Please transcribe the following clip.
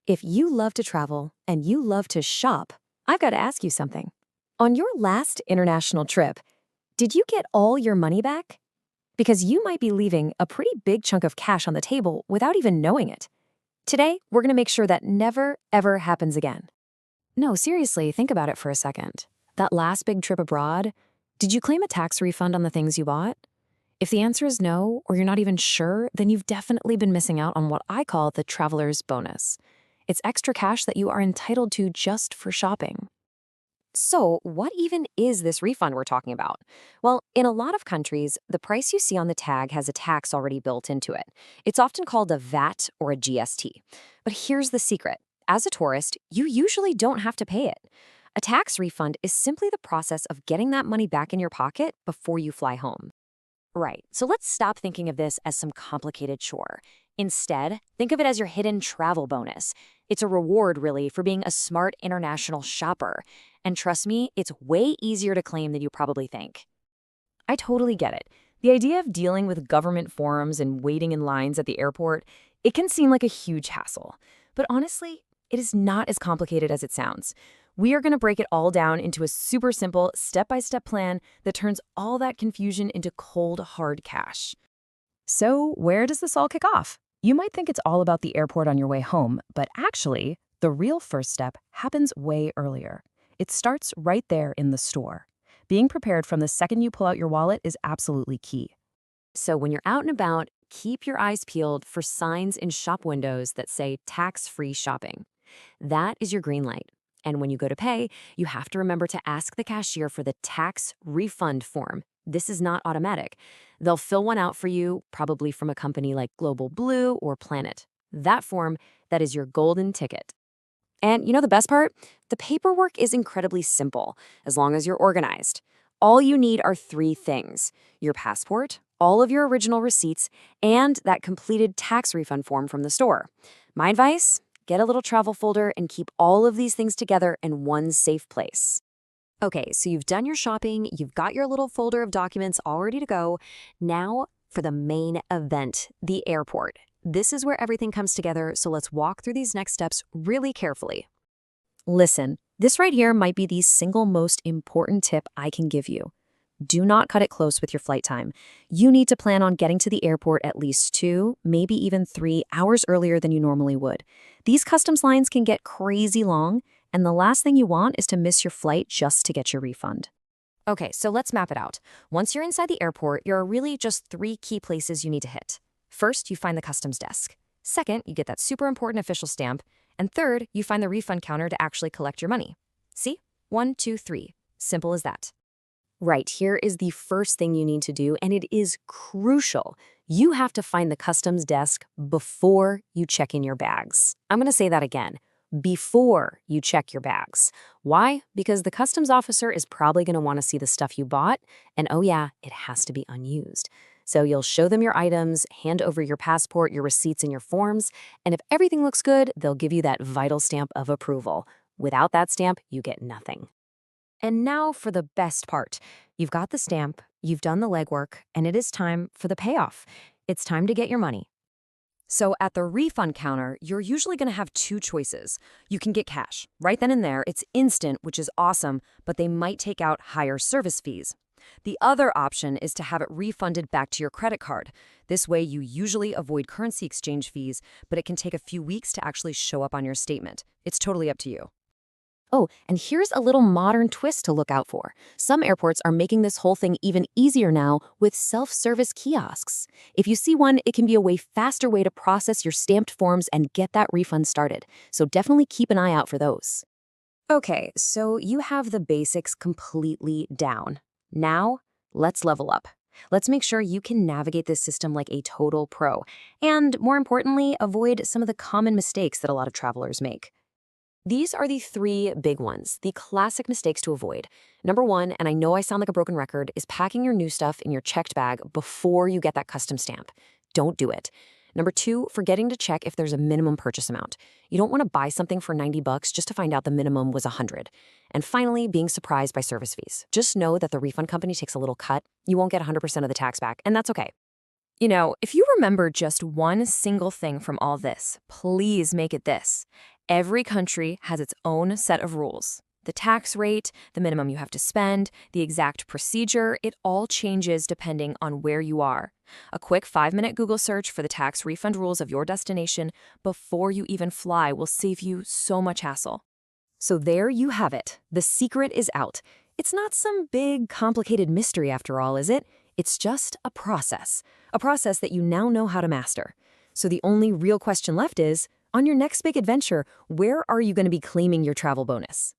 If you love to travel and you love to shop, I've got to ask you something. On your last international trip, did you get all your money back? Because you might be leaving a pretty big chunk of cash on the table without even knowing it. Today, we're going to make sure that never, ever happens again. No, seriously, think about it for a second. That last big trip abroad, did you claim a tax refund on the things you bought? If the answer is no, or you're not even sure, then you've definitely been missing out on what I call the traveler's bonus. It's extra cash that you are entitled to just for shopping. So, what even is this refund we're talking about? Well, in a lot of countries, the price you see on the tag has a tax already built into it. It's often called a VAT or a GST. But here's the secret. As a tourist, you usually don't have to pay it. A tax refund is simply the process of getting that money back in your pocket before you fly home. Right, so let's stop thinking of this as some complicated chore. Instead, think of it as your hidden travel bonus. It's a reward, really, for being a smart international shopper. And trust me, it's way easier to claim than you probably think. I totally get it. The idea of dealing with government forms and waiting in lines at the airport, it can seem like a huge hassle. But honestly, it is not as complicated as it sounds. We are going to break it all down into a super simple, step-by-step plan that turns all that confusion into cold, hard cash. So, where does this all kick off? You might think it's all about the airport on your way home, but actually, the real first step happens way earlier. It starts right there in the store. Being prepared from the second you pull out your wallet is absolutely key. So when you're out and about, keep your eyes peeled for signs in shop windows that say tax-free shopping. That is your green light. And when you go to pay, you have to remember to ask the cashier for the tax refund form. This is not automatic. They'll fill one out for you, probably from a company like Global Blue or Planet. That form, that is your golden ticket. And you know the best part? The paperwork is incredibly simple, as long as you're organized. All you need are 3 things: your passport, all of your original receipts, and that completed tax refund form from the store. My advice? Get a little travel folder and keep all of these things together in one safe place. Okay, so you've done your shopping, you've got your little folder of documents all ready to go. Now for the main event, the airport. This is where everything comes together, so let's walk through these next steps really carefully. Listen, this right here might be the single most important tip I can give you. Do not cut it close with your flight time. You need to plan on getting to the airport at least 2, maybe even 3 hours earlier than you normally would. These customs lines can get crazy long, and the last thing you want is to miss your flight just to get your refund. Okay, so let's map it out. Once you're inside the airport, there are really just 3 key places you need to hit. First, you find the customs desk. Second, you get that super important official stamp. And third, you find the refund counter to actually collect your money. See? 1, 2, 3. Simple as that. Right, here is the first thing you need to do, and it is crucial. You have to find the customs desk before you check in your bags. I'm going to say that again. Before you check your bags. Why? Because the customs officer is probably going to want to see the stuff you bought, and oh yeah, it has to be unused. So you'll show them your items, hand over your passport, your receipts, and your forms, and if everything looks good, they'll give you that vital stamp of approval. Without that stamp, you get nothing. And now for the best part. You've got the stamp, you've done the legwork, and it is time for the payoff. It's time to get your money. So at the refund counter, you're usually going to have 2 choices. You can get cash. Right then and there, it's instant, which is awesome, but they might take out higher service fees. The other option is to have it refunded back to your credit card. This way, you usually avoid currency exchange fees, but it can take a few weeks to actually show up on your statement. It's totally up to you. Oh, and here's a little modern twist to look out for. Some airports are making this whole thing even easier now with self-service kiosks. If you see one, it can be a way faster way to process your stamped forms and get that refund started. So definitely keep an eye out for those. Okay, so you have the basics completely down. Now, let's level up. Let's make sure you can navigate this system like a total pro. And more importantly, avoid some of the common mistakes that a lot of travelers make. These are the 3 big ones, the classic mistakes to avoid. Number 1, and I know I sound like a broken record, is packing your new stuff in your checked bag before you get that custom stamp. Don't do it. Number 2, forgetting to check if there's a minimum purchase amount. You don't want to buy something for $90 just to find out the minimum was $100. And finally, being surprised by service fees. Just know that the refund company takes a little cut. You won't get 100% of the tax back, and that's okay. You know, if you remember just one single thing from all this, please make it this. Every country has its own set of rules. The tax rate, the minimum you have to spend, the exact procedure, it all changes depending on where you are. A quick 5-minute Google search for the tax refund rules of your destination before you even fly will save you so much hassle. So there you have it. The secret is out. It's not some big, complicated mystery after all, is it? It's just a process that you now know how to master. So the only real question left is, on your next big adventure, where are you going to be claiming your travel bonus?